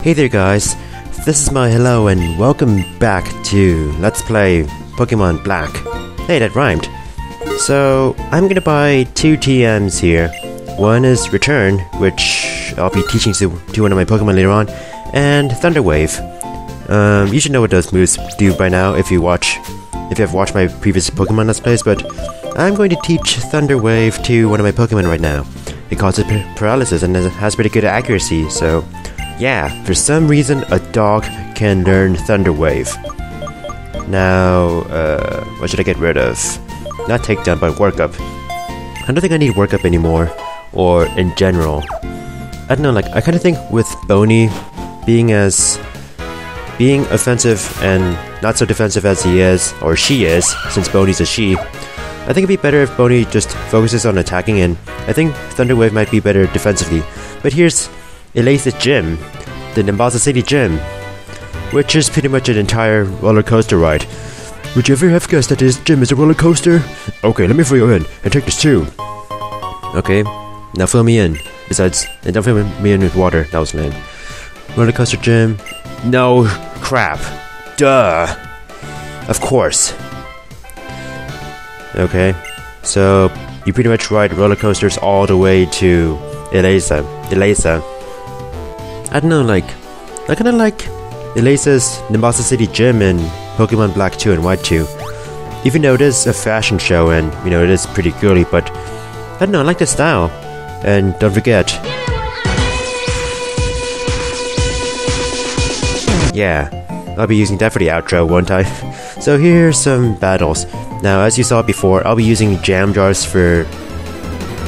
Hey there guys, this is my hello and welcome back to Let's Play Pokemon Black. Hey, that rhymed. So, I'm gonna buy two TMs here. One is Return, which I'll be teaching to one of my Pokemon later on, and Thunder Wave. You should know what those moves do by now if you have watched my previous Pokemon Let's Plays, but I'm going to teach Thunder Wave to one of my Pokemon right now. It causes paralysis and it has pretty good accuracy, so yeah, for some reason a dog can learn Thunder Wave. Now, what should I get rid of? Not Takedown, but Work Up. I don't think I need Work Up anymore, or in general. I don't know, like, I kind of think with Boney being offensive and not so defensive as he is, or she is, since Boney's a she, I think it'd be better if Boney just focuses on attacking, and I think Thunder Wave might be better defensively. But here's Elace's gym, the Nimbasa City gym, which is pretty much an entire roller coaster ride. Would you ever have guessed that this gym is a roller coaster? Okay, let me fill you in, and take this too. Okay, now fill me in. Besides, and don't fill me in with water, that was lame. Roller coaster gym. No, crap. Duh. Of course. Okay, so you pretty much ride roller coasters all the way to Elesa. I don't know, like, I kinda like Elesa's Nimbasa City gym in Pokemon Black 2 and White 2. Even though it is a fashion show and, you know, it is pretty girly, but I don't know, I like the style. And don't forget, yeah, I'll be using that for the outro one time. So here's some battles. Now, as you saw before, I'll be using jam jars for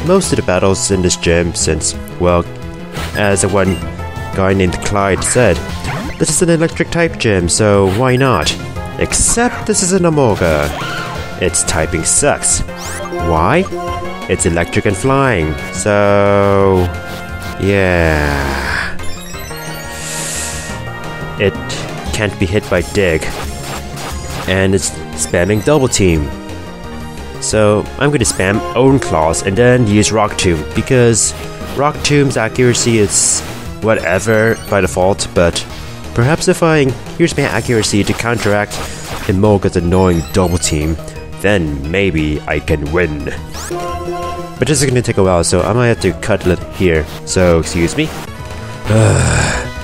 most of the battles in this gym since, well, as one guy named Clyde said, this is an electric type gym, so why not? Except this is an Amoga. Its typing sucks. Why? It's electric and flying, so yeah. It can't be hit by Dig. And it's spamming Double Team. So I'm going to spam Own Claws and then use Rock Tomb, because Rock Tomb's accuracy is whatever by default, but perhaps if I use my accuracy to counteract Emolga's annoying Double Team, then maybe I can win. But this is going to take a while, so I might have to cut it here. So, excuse me?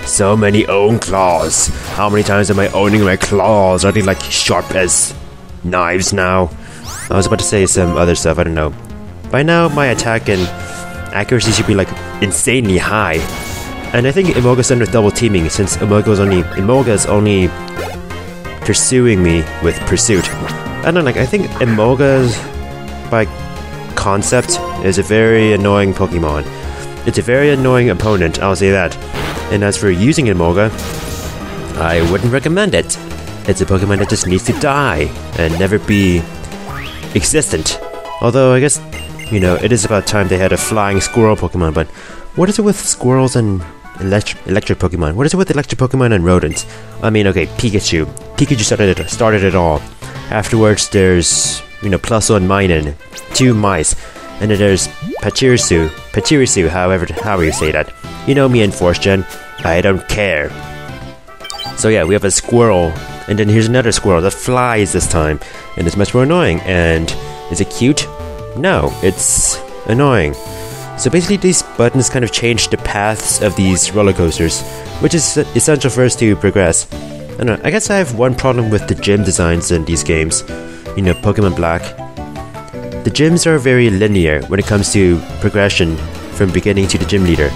So many Own Claws. How many times am I owning my claws? Are they like sharp as knives now? I was about to say some other stuff, I don't know. By now, my attack and accuracy should be like insanely high. And I think Emolga's done with double teaming, since Emolga's only pursuing me with Pursuit. I don't know, like, I think Emolga's, by concept, is a very annoying Pokemon. It's a very annoying opponent, I'll say that. And as for using Emolga, I wouldn't recommend it. It's a Pokemon that just needs to die and never be existent. Although I guess, you know, it is about time they had a flying squirrel Pokemon, but what is it with squirrels and electric Pokemon? What is it with electric Pokemon and rodents? I mean, okay, Pikachu. Pikachu started it all. Afterwards, there's, you know, +1 Minun, 2 mice, and then there's Pachirisu, however you say that. You know me in 4th Gen, I don't care. So yeah, we have a squirrel, and then here's another squirrel that flies this time, and it's much more annoying. And is it cute? No, it's annoying. So basically these buttons kind of change the paths of these roller coasters, which is essential for us to progress. I don't know, I guess I have one problem with the gym designs in these games. You know, Pokemon Black. The gyms are very linear when it comes to progression from beginning to the gym leader.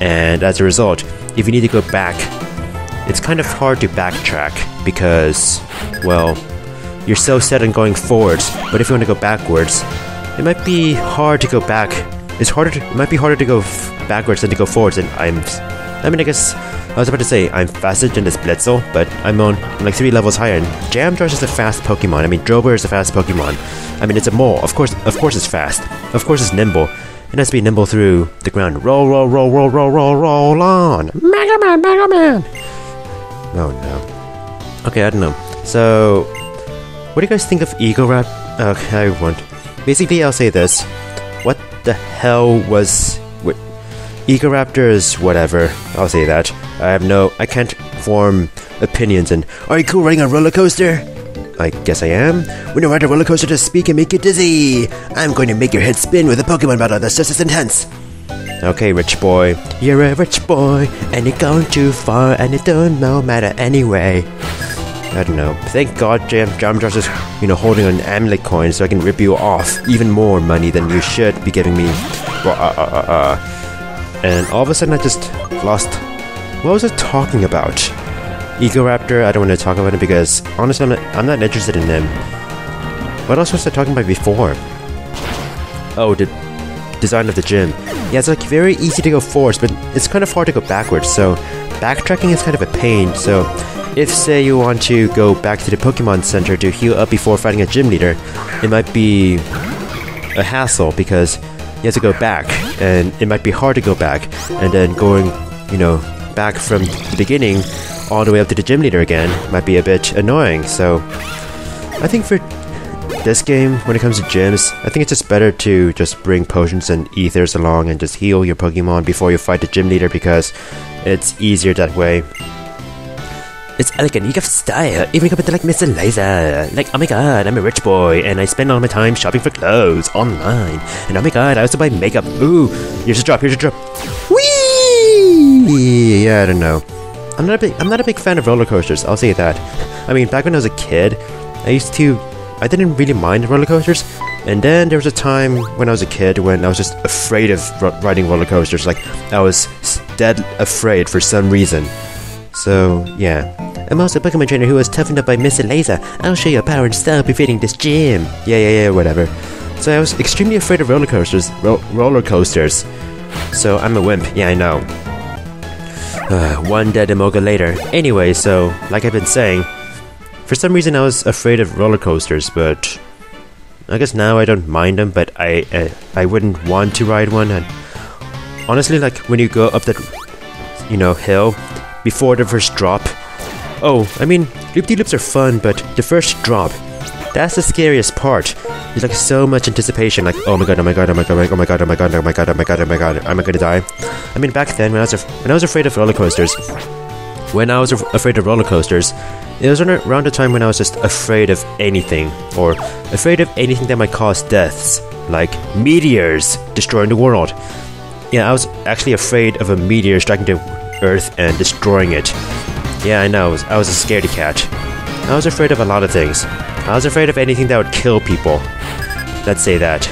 And as a result, if you need to go back, it's kind of hard to backtrack because, well, you're so set on going forwards, but if you want to go backwards, it might be hard to go back. It might be harder to go backwards than to go forwards, and I mean, I guess, I was about to say, I'm faster than this Blitzel, but I'm like 3 levels higher, and Jamdrush is a fast Pokemon. I mean, Drober is a fast Pokemon. I mean, it's a mole. Of course it's fast. Of course it's nimble. It has to be nimble through the ground. Roll on! Mega Man! Oh no. Okay, I don't know. So, what do you guys think of Eagle Rap? Okay, I won't. Basically, I'll say this. What the hell was... Egoraptor is whatever. I'll say that. I can't form opinions. And are you cool riding a roller coaster? I guess I am. When you ride a roller coaster to speak and make you dizzy, I'm going to make your head spin with a Pokemon battle that's just as intense. Okay, rich boy. You're a rich boy, and you're going too far, and it don't matter anyway. I don't know. Thank God Jamjosh is, holding an amulet coin so I can rip you off even more money than you should be giving me. And all of a sudden I just lost. What was I talking about? Egoraptor, I don't want to talk about it because honestly I'm not interested in him. What else was I talking about before? Oh, the design of the gym. Yeah, it's like very easy to go forwards, but it's kind of hard to go backwards, so backtracking is kind of a pain. So if, say, you want to go back to the Pokemon Center to heal up before fighting a gym leader, it might be a hassle because you have to go back, and it might be hard to go back, and then going, back from the beginning all the way up to the gym leader again might be a bit annoying. So I think for this game, when it comes to gyms, I think it's just better to just bring potions and ethers along and just heal your Pokemon before you fight the gym leader because it's easier that way. It's elegant, you got style, even compared to like Mr. Laser. Like, oh my god, I'm a rich boy, and I spend all my time shopping for clothes online. And oh my god, I also buy makeup. Ooh, here's a drop. Whee! Yeah, I don't know. I'm not a big fan of roller coasters, I'll say that. I mean, back when I was a kid, I didn't really mind roller coasters. And then there was a time when I was a kid when I was just afraid of riding roller coasters. Like, I was dead afraid for some reason. So, yeah. I'm also a Pokemon trainer who was toughened up by Mr. Laser. I'll show you power and style befitting this gym. Yeah, whatever. So I was extremely afraid of roller coasters. So I'm a wimp. Yeah, I know. One dead Emoga later. Anyway, so, like I've been saying, for some reason I was afraid of roller coasters, but I guess now I don't mind them, but I wouldn't want to ride one. And honestly, like, when you go up that, hill, before the first drop. Oh, I mean, loop-de-loops are fun, but the first drop, that's the scariest part. There's like so much anticipation, like, oh my god, am I gonna die? I mean, back then, when I was afraid of roller coasters, it was around the time when I was just afraid of anything, or afraid of anything that might cause deaths, like meteors destroying the world. Yeah, I was actually afraid of a meteor striking the Earth and destroying it. Yeah, I know, I was a scaredy cat. I was afraid of a lot of things. I was afraid of anything that would kill people. Let's say that.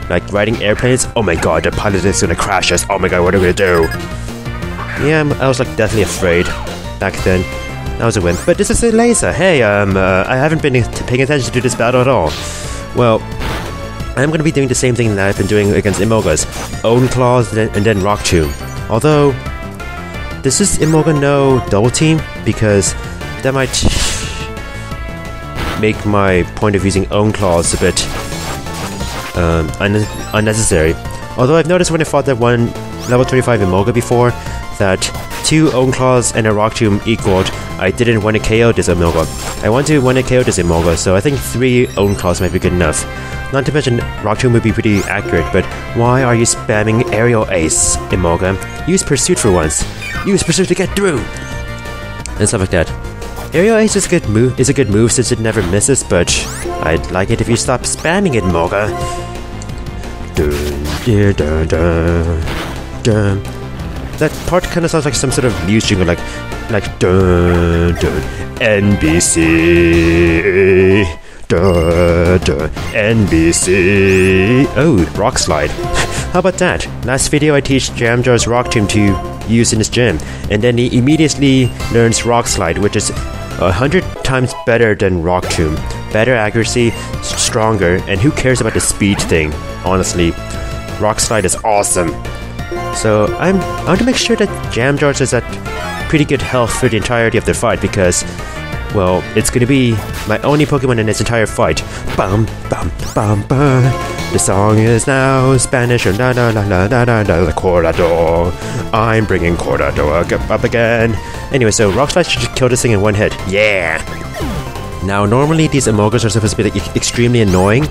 Like riding airplanes, oh my god, the pilot is gonna crash us, oh my god, what are we gonna do? Yeah, I was like deathly afraid back then. I was a wimp. But this is a laser. Hey, I haven't been paying attention to this battle at all. Well, I'm gonna be doing the same thing that I've been doing against Imogas. Own Claws and then Rock Tomb. Although, does this Imoga know Double Team? Because that might make my point of using Own Claws a bit unnecessary. Although I've noticed when I fought that one level 25 Imoga before, that 2 Own Claws and a Rock Tomb equaled, I didn't want to KO this Imoga. I want to KO this Imoga, so I think 3 Own Claws might be good enough. Not to mention, Rock Tomb would be pretty accurate, but why are you spamming Aerial Ace, Imoga? Use Pursuit for once. Use Pursuit to get through! And stuff like that. Aerial Ace is a good move since it never misses, but I'd like it if you stop spamming it, Imoga. Dun, dun, dun, dun. That part kind of sounds like some sort of news jingle, like dun dun NBC, dun dun NBC. Oh, Rock Slide. How about that? Last video I teach Jamjar's Rock Tomb to use in his gym, and then he immediately learns Rock Slide, which is 100 times better than Rock Tomb. Better accuracy, stronger, and who cares about the speed thing? Honestly, Rock Slide is awesome. So I want to make sure that Jamjar is at pretty good health for the entirety of the fight because, well, it's going to be my only Pokemon in this entire fight. Bum bum bum bum. The song is now Spanish. La la la la la la la. Corrador. I'm bringing Corrador up again. Anyway, so Rock Slide should kill this thing in one hit. Yeah. Now, normally these Amogas are supposed to be like, extremely annoying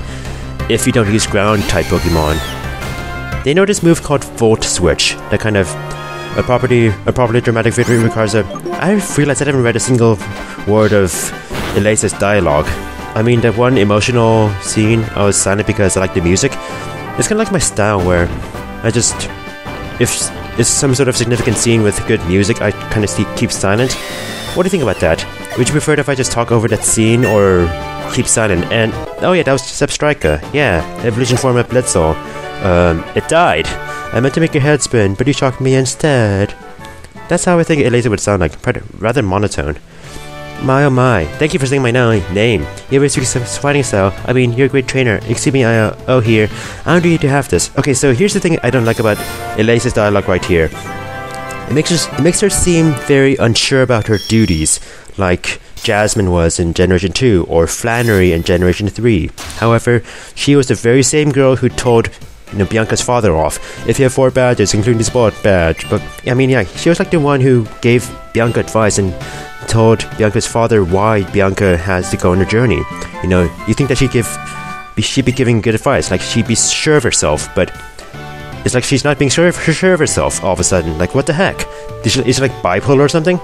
if you don't use ground type Pokemon. They know this move called Volt Switch. That kind of a properly dramatic victory requires a... I realized I haven't read a single word of Elisa's dialogue. I mean, that one emotional scene, I was silent because I like the music. It's kind of like my style where I just... If it's some sort of significant scene with good music, I kind of keep silent. What do you think about that? Would you prefer it if I just talk over that scene or keep silent? And... Oh yeah, that was Substrika. Yeah, evolution form of Blitzle. It died. I meant to make your head spin, but you shocked me instead. That's how I think Elisa would sound like, rather monotone. My oh my, thank you for saying my name. You have a fighting style. I mean, you're a great trainer. Excuse me, oh here. I don't need to have this. Okay, so here's the thing I don't like about Elisa's dialogue right here. It makes her seem very unsure about her duties, like Jasmine was in Generation 2, or Flannery in Generation 3. However, she was the very same girl who told Bianca's father off. If you have 4 badges, including the sport badge. But, I mean, yeah, she was like the one who gave Bianca advice and told Bianca's father why Bianca has to go on her journey. You think that she'd be giving good advice, like she'd be sure of herself, but it's like she's not being sure of herself all of a sudden. Like, what the heck? Is she like bipolar or something?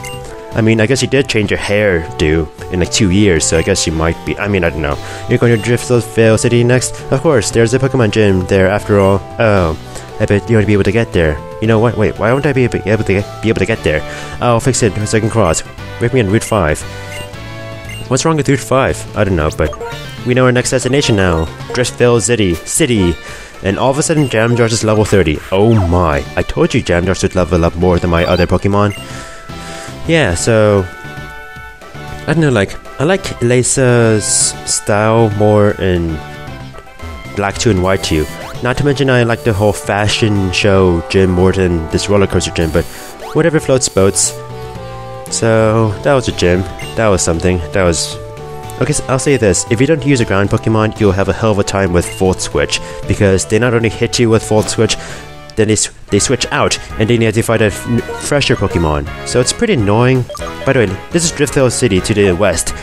I mean, I guess she did change her hairdo in like 2 years, so I guess she might be. I mean, I don't know. You're going to Driftvale City next? Of course, there's a Pokemon gym there after all. Oh, I bet you ought to be able to get there. You know what? Wait, why won't I be able to get there? I'll fix it so I can cross. Break me on Route 5. What's wrong with Route 5? I don't know, but we know our next destination now. Driftvale City. And all of a sudden, Jamjosh is level 30. Oh my. I told you Jamjosh would level up more than my other Pokemon. Yeah, so I don't know, like, I like Elisa's style more in Black 2 and White 2. Not to mention I like the whole fashion show gym more than this roller coaster gym, but whatever floats boats. So that was a gym. That was something. That was... Okay, so I'll say this. If you don't use a ground Pokemon, you'll have a hell of a time with Volt Switch, because they not only hit you with Volt Switch, then they switch out, and then you have to fight a fresher Pokemon. So it's pretty annoying. By the way, this is Driftvale City to the west,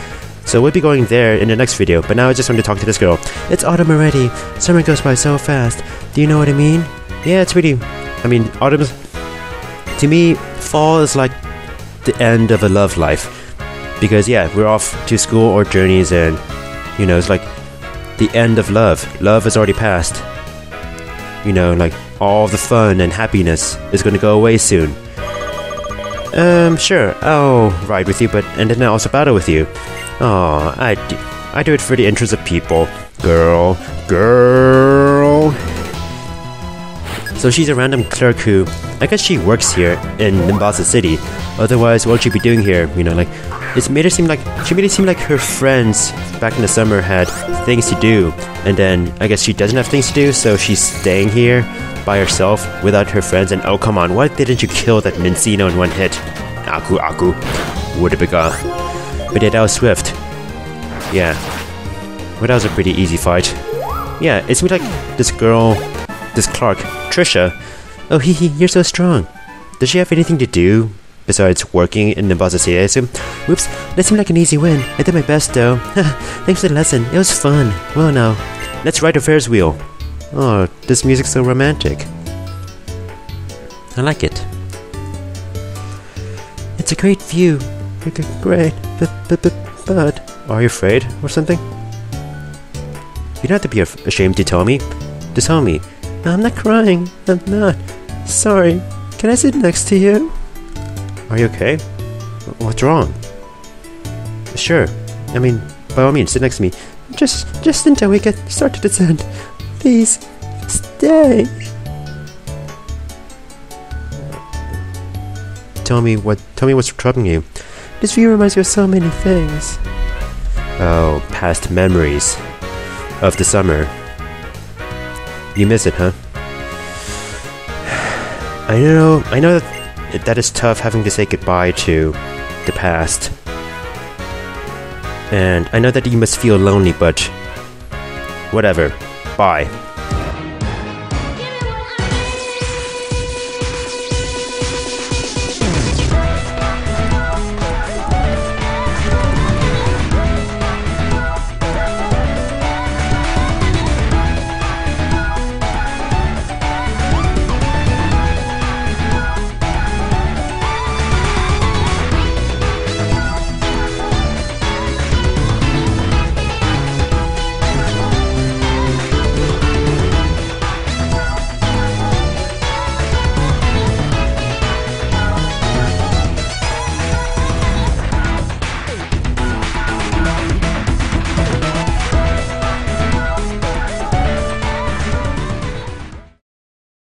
so we'll be going there in the next video, but now I just want to talk to this girl. It's autumn already. Summer goes by so fast. Do you know what I mean? Yeah, it's really... I mean, autumn... To me, fall is like the end of a love life. Because, yeah, we're off to school or journeys, and, it's like the end of love. Love has already passed. Like, all the fun and happiness is going to go away soon. Sure, I'll ride with you, and then I'll also battle with you. Aw, I do it for the interest of people. Girl. So she's a random clerk who, I guess she works here in Nimbasa City. Otherwise, what would she be doing here? Like, she made it seem like her friends back in the summer had things to do, and then I guess she doesn't have things to do, so she's staying here by herself without her friends. And oh come on, why didn't you kill that Mincino in one hit? Aku Woodabika. But yeah, that was swift. Yeah, well, that was a pretty easy fight. Yeah, it seems like this girl, this Clark, Trisha. Oh you're so strong. Does she have anything to do besides working in Nimbasa City, I assume? Whoops, that seemed like an easy win. I did my best though. Thanks for the lesson, it was fun. Well now, let's ride a Ferris wheel. Oh, this music's so romantic. I like it. It's a great view. Great, but... Are you afraid or something? You don't have to be ashamed to tell me. Just tell me. I'm not crying. I'm not. Sorry. Can I sit next to you? Are you okay? What's wrong? Sure. I mean, by all means, sit next to me. Just until we start to descend. Please, stay. Tell me what's troubling you. This view reminds me of so many things. Oh, past memories of the summer. You miss it, huh? I know that it's tough having to say goodbye to the past. And I know that you must feel lonely, but whatever. Bye.